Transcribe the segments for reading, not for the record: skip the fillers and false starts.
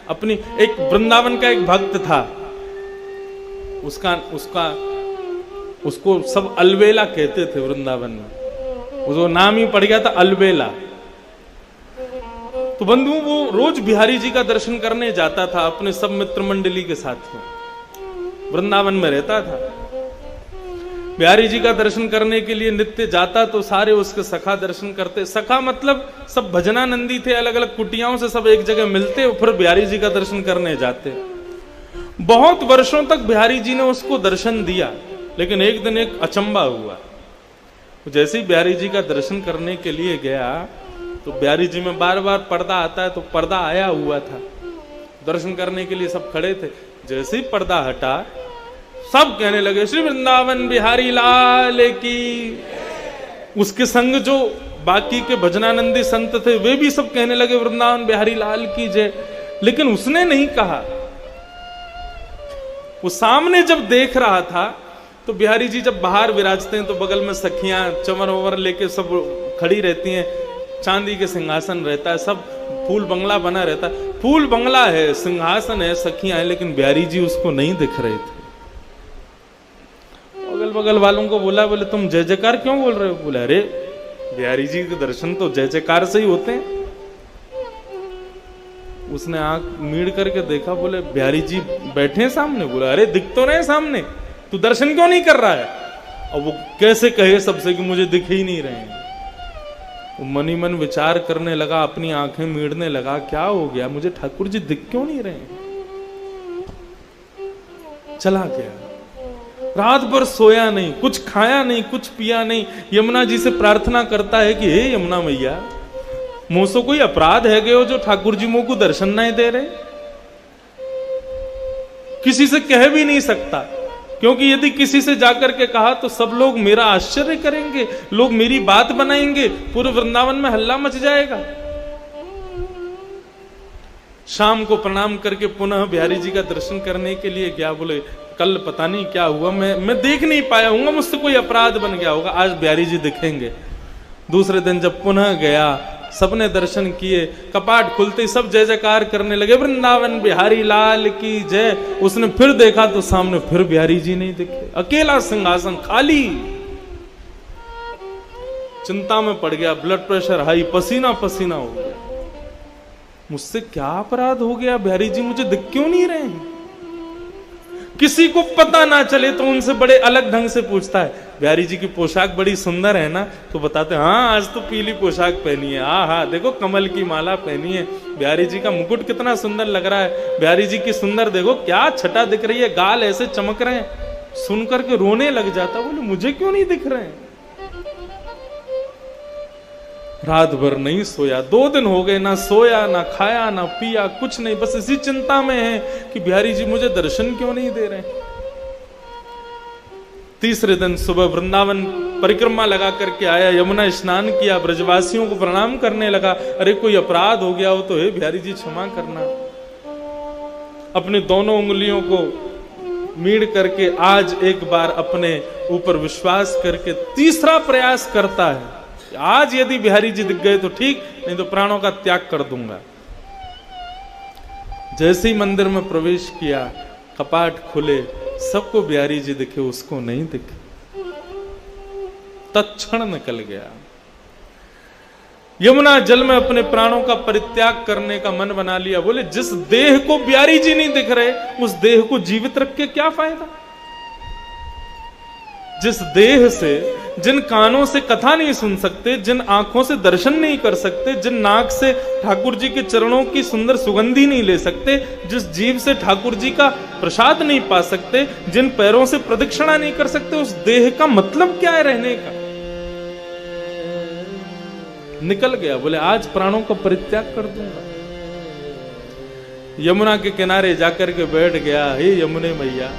अपनी एक वृंदावन का एक भक्त था, उसको सब अलवेला कहते थे वृंदावन में, उसको नाम ही पड़ गया था अलवेला। तो बंधु वो रोज बिहारी जी का दर्शन करने जाता था अपने सब मित्र मंडली के साथ में, वृंदावन में रहता था। बिहारी जी का दर्शन करने के लिए नित्य जाता तो सारे उसके सखा दर्शन करते। सखा मतलब सब भजनानंदी थे, अलग अलग कुटियाओं से सब एक जगह मिलते और फिर बिहारी जी का दर्शन करने जाते। बहुत वर्षों तक बिहारी जी ने उसको दर्शन दिया, लेकिन एक दिन एक अचंबा हुआ। जैसे ही बिहारी जी का दर्शन करने के लिए गया तो बिहारी जी में बार बार पर्दा आता है, तो पर्दा आया हुआ था, दर्शन करने के लिए सब खड़े थे। जैसे ही पर्दा हटा सब कहने लगे श्री वृंदावन बिहारी लाल की। उसके संग जो बाकी के भजनानंदी संत थे वे भी सब कहने लगे वृंदावन बिहारी लाल की जय, लेकिन उसने नहीं कहा। वो सामने जब देख रहा था तो बिहारी जी जब बाहर विराजते हैं तो बगल में सखियां चंवर ववर लेके सब खड़ी रहती हैं, चांदी के सिंहासन रहता है, सब फूल बंगला बना रहता है। फूल बंगला है, सिंहासन है, सखियां है, लेकिन बिहारी जी उसको नहीं दिख रहे थे। अगल बगल वालों को बोला, बोले तुम जय जयकार क्यों बोल रहे हो? बोले अरे बिहारी जी के दर्शन तो जय जयकार से ही होते हैं। उसने आंख मीड़ करके देखा, बोले बिहारी जी बैठे हैं सामने? बोला अरे दिख तो रहे सामने, तू दर्शन क्यों नहीं कर रहा है? और वो कैसे कहे सबसे कि मुझे दिख ही नहीं रहे हैं। वो मनी मन विचार करने लगा, अपनी आंखें मीड़ने लगा, क्या हो गया, मुझे ठाकुर जी दिख क्यों नहीं रहे हैं? चला गया। रात भर सोया नहीं, कुछ खाया नहीं, कुछ पिया नहीं। यमुना जी से प्रार्थना करता है कि हे यमुना मैया, मुझसे कोई अपराध है गयो जो ठाकुर जी मुझको दर्शन नहीं दे रहे? किसी से कह भी नहीं सकता, क्योंकि यदि किसी से जाकर के कहा तो सब लोग मेरा आश्चर्य करेंगे, लोग मेरी बात बनाएंगे, पूरे वृंदावन में हल्ला मच जाएगा। शाम को प्रणाम करके पुनः बिहारी जी का दर्शन करने के लिए गया। बोले कल पता नहीं क्या हुआ, मैं देख नहीं पाया हूंगा, मुझसे कोई अपराध बन गया होगा, आज बिहारी जी दिखेंगे। दूसरे दिन जब पुनः गया, सबने दर्शन किए, कपाट खुलते सब जय जयकार करने लगे, वृंदावन बिहारी लाल की जय। उसने फिर देखा तो सामने फिर बिहारी जी नहीं दिखे, अकेला सिंहासन खाली। चिंता में पड़ गया, ब्लड प्रेशर हाई, पसीना पसीना हो गया। मुझसे क्या अपराध हो गया, बिहारी जी मुझे दिख क्यों नहीं रहे हैं? किसी को पता ना चले तो उनसे बड़े अलग ढंग से पूछता है, बिहारी जी की पोशाक बड़ी सुंदर है ना? तो बताते हाँ आज तो पीली पोशाक पहनी है, हाँ देखो कमल की माला पहनी है, बिहारी जी का मुकुट कितना सुंदर लग रहा है, बिहारी जी की सुंदर देखो क्या छटा दिख रही है, गाल ऐसे चमक रहे हैं। सुन करके रोने लग जाता, बोले मुझे क्यों नहीं दिख रहे हैं? रात भर नहीं सोया, 2 दिन हो गए, ना सोया ना खाया ना पिया, कुछ नहीं, बस इसी चिंता में है कि बिहारी जी मुझे दर्शन क्यों नहीं दे रहे। तीसरे दिन सुबह वृंदावन परिक्रमा लगा करके आया, यमुना स्नान किया, ब्रजवासियों को प्रणाम करने लगा। अरे कोई अपराध हो गया हो तो हे बिहारी जी क्षमा करना। अपने दोनों उंगलियों को मीड़ करके आज एक बार अपने ऊपर विश्वास करके तीसरा प्रयास करता है, आज यदि बिहारी जी दिख गए तो ठीक, नहीं तो प्राणों का त्याग कर दूंगा। जैसे ही मंदिर में प्रवेश किया, कपाट खुले, सबको बिहारी जी दिखे, उसको नहीं दिखे। तत्क्षण निकल गया। यमुना जल में अपने प्राणों का परित्याग करने का मन बना लिया। बोले जिस देह को बिहारी जी नहीं दिख रहे, उस देह को जीवित रख के क्या फायदा? जिस देह से, जिन कानों से कथा नहीं सुन सकते, जिन आंखों से दर्शन नहीं कर सकते, जिन नाक से ठाकुर जी के चरणों की सुंदर सुगंधी नहीं ले सकते, जिस जीव से ठाकुर जी का प्रसाद नहीं पा सकते, जिन पैरों से प्रदक्षिणा नहीं कर सकते, उस देह का मतलब क्या है रहने का? निकल गया। बोले आज प्राणों का परित्याग कर दूंगा। यमुना के किनारे जाकर के बैठ गया। हे यमुने मैया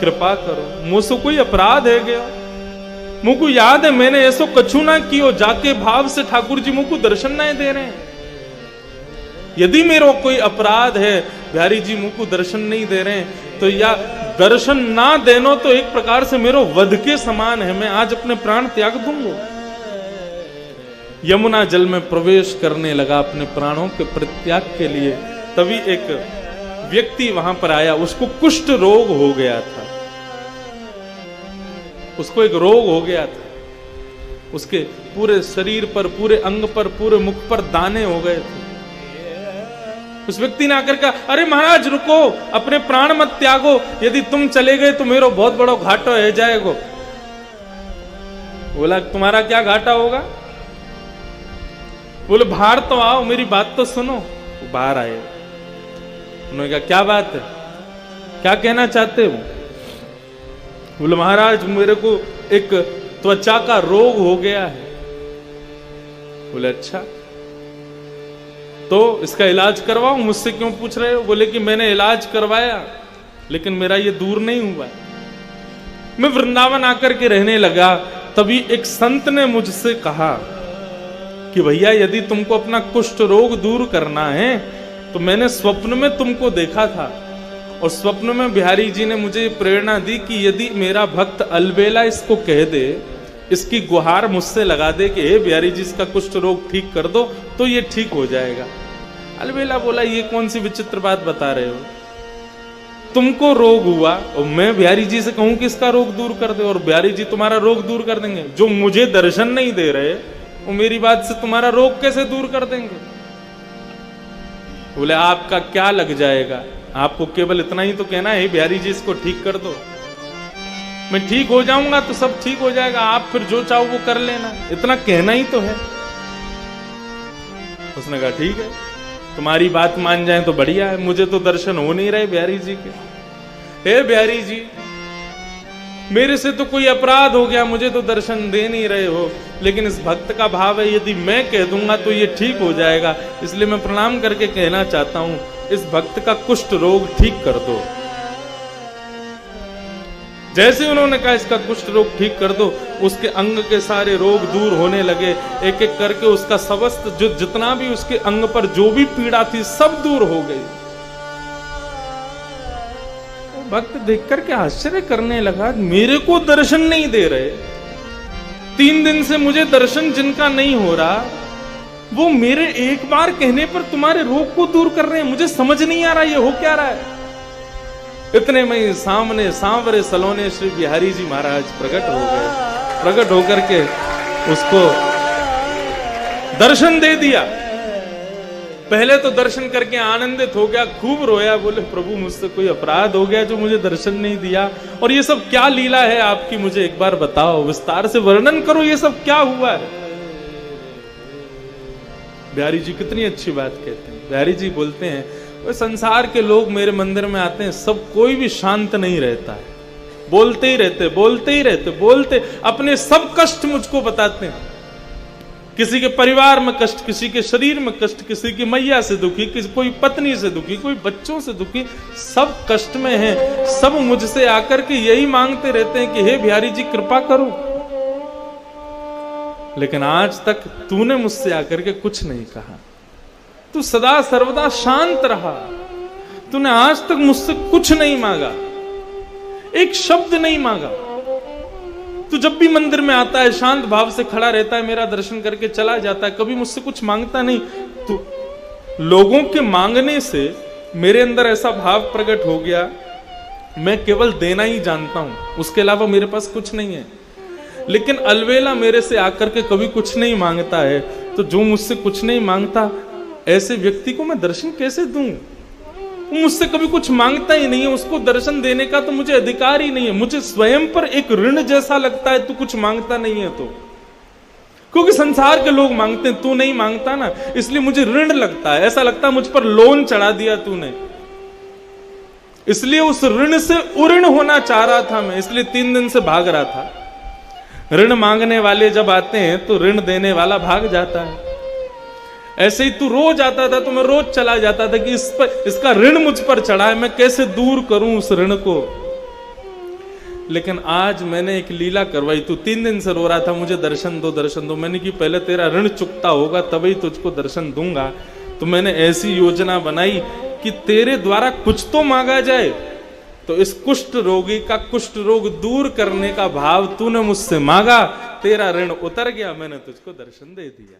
कृपा करो, मुझसे कोई अपराध है गया? मुझको याद है मैंने ऐसो कछु ना कियो, जाके भाव से ठाकुर जी मुझको दर्शन नहीं दे रहे हैं। यदि मेरा कोई अपराध है, बिहारी जी मुझको दर्शन नहीं दे रहे हैं, तो या दर्शन ना देनो तो एक प्रकार से मेरो वध के समान है, मैं आज अपने प्राण त्याग दूंगा। यमुना जल में प्रवेश करने लगा अपने प्राणों के परित्याग के लिए। तभी एक व्यक्ति वहां पर आया, उसको कुष्ठ रोग हो गया था, उसको एक रोग हो गया था, उसके पूरे शरीर पर, पूरे अंग पर, पूरे मुख पर दाने हो गए थे। उस व्यक्ति ने आकर कहा, अरे महाराज रुको, अपने प्राण मत त्यागो, यदि तुम चले गए तो मेरा बहुत बड़ा घाटा हो जाएगा। बोला तुम्हारा क्या घाटा होगा? बोले बाहर तो आओ, मेरी बात तो सुनो। वो बाहर आए, उन्होंने कहा क्या बात है, क्या कहना चाहते हो? बोले महाराज मेरे को एक त्वचा का रोग हो गया है। बोले अच्छा, तो इसका इलाज करवाऊं, मुझसे क्यों पूछ रहे हो? बोले कि मैंने इलाज करवाया लेकिन मेरा ये दूर नहीं हुआ। मैं वृंदावन आकर के रहने लगा, तभी एक संत ने मुझसे कहा कि भैया यदि तुमको अपना कुष्ठ रोग दूर करना है तो मैंने स्वप्न में तुमको देखा था, और स्वप्न में बिहारी जी ने मुझे प्रेरणा दी कि यदि मेरा भक्त अलबेला इसको कह दे, इसकी गुहार मुझसे लगा दे कि हे बिहारी जी इसका कुष्ठ रोग ठीक कर दो, तो ये ठीक हो जाएगा। अलबेला बोला ये कौन सी विचित्र बात बता रहे हो, तुमको रोग हुआ और मैं बिहारी जी से कहूं कि इसका रोग दूर कर दे, और बिहारी जी तुम्हारा रोग दूर कर देंगे? जो मुझे दर्शन नहीं दे रहे वो मेरी बात से तुम्हारा रोग कैसे दूर कर देंगे? बोले आपका क्या लग जाएगा, आपको केवल इतना ही तो कहना है बिहारी जी इसको ठीक कर दो, मैं ठीक हो जाऊंगा तो सब ठीक हो जाएगा, आप फिर जो चाहो वो कर लेना, इतना कहना ही तो है। उसने कहा ठीक है, तुम्हारी बात मान जाए तो बढ़िया है, मुझे तो दर्शन हो नहीं रहे बिहारी जी के। हे बिहारी जी मेरे से तो कोई अपराध हो गया, मुझे तो दर्शन दे नहीं रहे हो, लेकिन इस भक्त का भाव है यदि मैं कह दूंगा तो ये ठीक हो जाएगा, इसलिए मैं प्रणाम करके कहना चाहता हूं इस भक्त का कुष्ठ रोग ठीक कर दो। जैसे उन्होंने कहा इसका कुष्ठ रोग ठीक कर दो, उसके अंग के सारे रोग दूर होने लगे, एक एक करके उसका समस्त जो जितना भी उसके अंग पर जो भी पीड़ा थी सब दूर हो गई। भक्त देख करके आश्चर्य करने लगा, मेरे को दर्शन नहीं दे रहे, 3 दिन से मुझे दर्शन जिनका नहीं हो रहा वो मेरे एक बार कहने पर तुम्हारे रोग को दूर कर रहे हैं, मुझे समझ नहीं आ रहा ये हो क्या रहा है। इतने में सामने सांवरे सलोने श्री बिहारी जी महाराज प्रकट हो गए, प्रकट होकर के उसको दर्शन दे दिया। पहले तो दर्शन करके आनंदित हो गया, खूब रोया, बोले प्रभु मुझसे कोई अपराध हो गया जो मुझे दर्शन नहीं दिया, और ये सब क्या लीला है आपकी, मुझे एक बार बताओ, विस्तार से वर्णन करो, ये सब क्या हुआ है। बिहारी जी कितनी अच्छी बात कहते हैं। बिहारी जी बोलते हैं संसार के लोग मेरे मंदिर में आते हैं, सब कोई भी शांत नहीं रहता है, बोलते ही रहते, बोलते ही रहते, बोलते अपने सब कष्ट मुझको बताते हैं, किसी के परिवार में कष्ट, किसी के शरीर में कष्ट, किसी की मैया से दुखी, किसी कोई पत्नी से दुखी, कोई बच्चों से दुखी, सब कष्ट में हैं, सब मुझसे आकर के यही मांगते रहते हैं कि हे बिहारी जी कृपा करो। लेकिन आज तक तूने मुझसे आकर के कुछ नहीं कहा, तू सदा सर्वदा शांत रहा, तूने आज तक मुझसे कुछ नहीं मांगा, एक शब्द नहीं मांगा। तू जब भी मंदिर में आता है शांत भाव से खड़ा रहता है, मेरा दर्शन करके चला जाता है, कभी मुझसे कुछ मांगता नहीं। तू लोगों के मांगने से मेरे अंदर ऐसा भाव प्रकट हो गया, मैं केवल देना ही जानता हूं, उसके अलावा मेरे पास कुछ नहीं है। लेकिन अलवेला मेरे से आकर के कभी कुछ नहीं मांगता है, तो जो मुझसे कुछ नहीं मांगता ऐसे व्यक्ति को मैं दर्शन कैसे दूं? वो मुझसे कभी कुछ मांगता ही नहीं है, उसको दर्शन देने का तो मुझे अधिकार ही नहीं है। मुझे स्वयं पर एक ऋण जैसा लगता है, तू कुछ मांगता नहीं है तो, क्योंकि संसार के लोग मांगते हैं, तू नहीं मांगता ना, इसलिए मुझे ऋण लगता है, ऐसा लगता है मुझ पर लोन चढ़ा दिया तूने, इसलिए उस ऋण से उऋण होना चाह रहा था मैं, इसलिए 3 दिन से भाग रहा था। ऋण मांगने वाले जब आते हैं तो ऋण देने वाला भाग जाता है। ऐसे ही तू रोज आता था तो मैं रोज चला जाता था कि इसका ऋण मुझ पर चढ़ा है, मैं कैसे दूर करूं उस ऋण को। लेकिन आज मैंने एक लीला करवाई, तू 3 दिन से रो रहा था मुझे दर्शन दो दर्शन दो, मैंने कि पहले तेरा ऋण चुकता होगा तभी तुझको दर्शन दूंगा। तो मैंने ऐसी योजना बनाई कि तेरे द्वारा कुछ तो मांगा जाए। तो इस कुष्ठ रोगी का कुष्ठ रोग दूर करने का भाव तूने मुझसे मांगा, तेरा ऋण उतर गया, मैंने तुझको दर्शन दे दिया।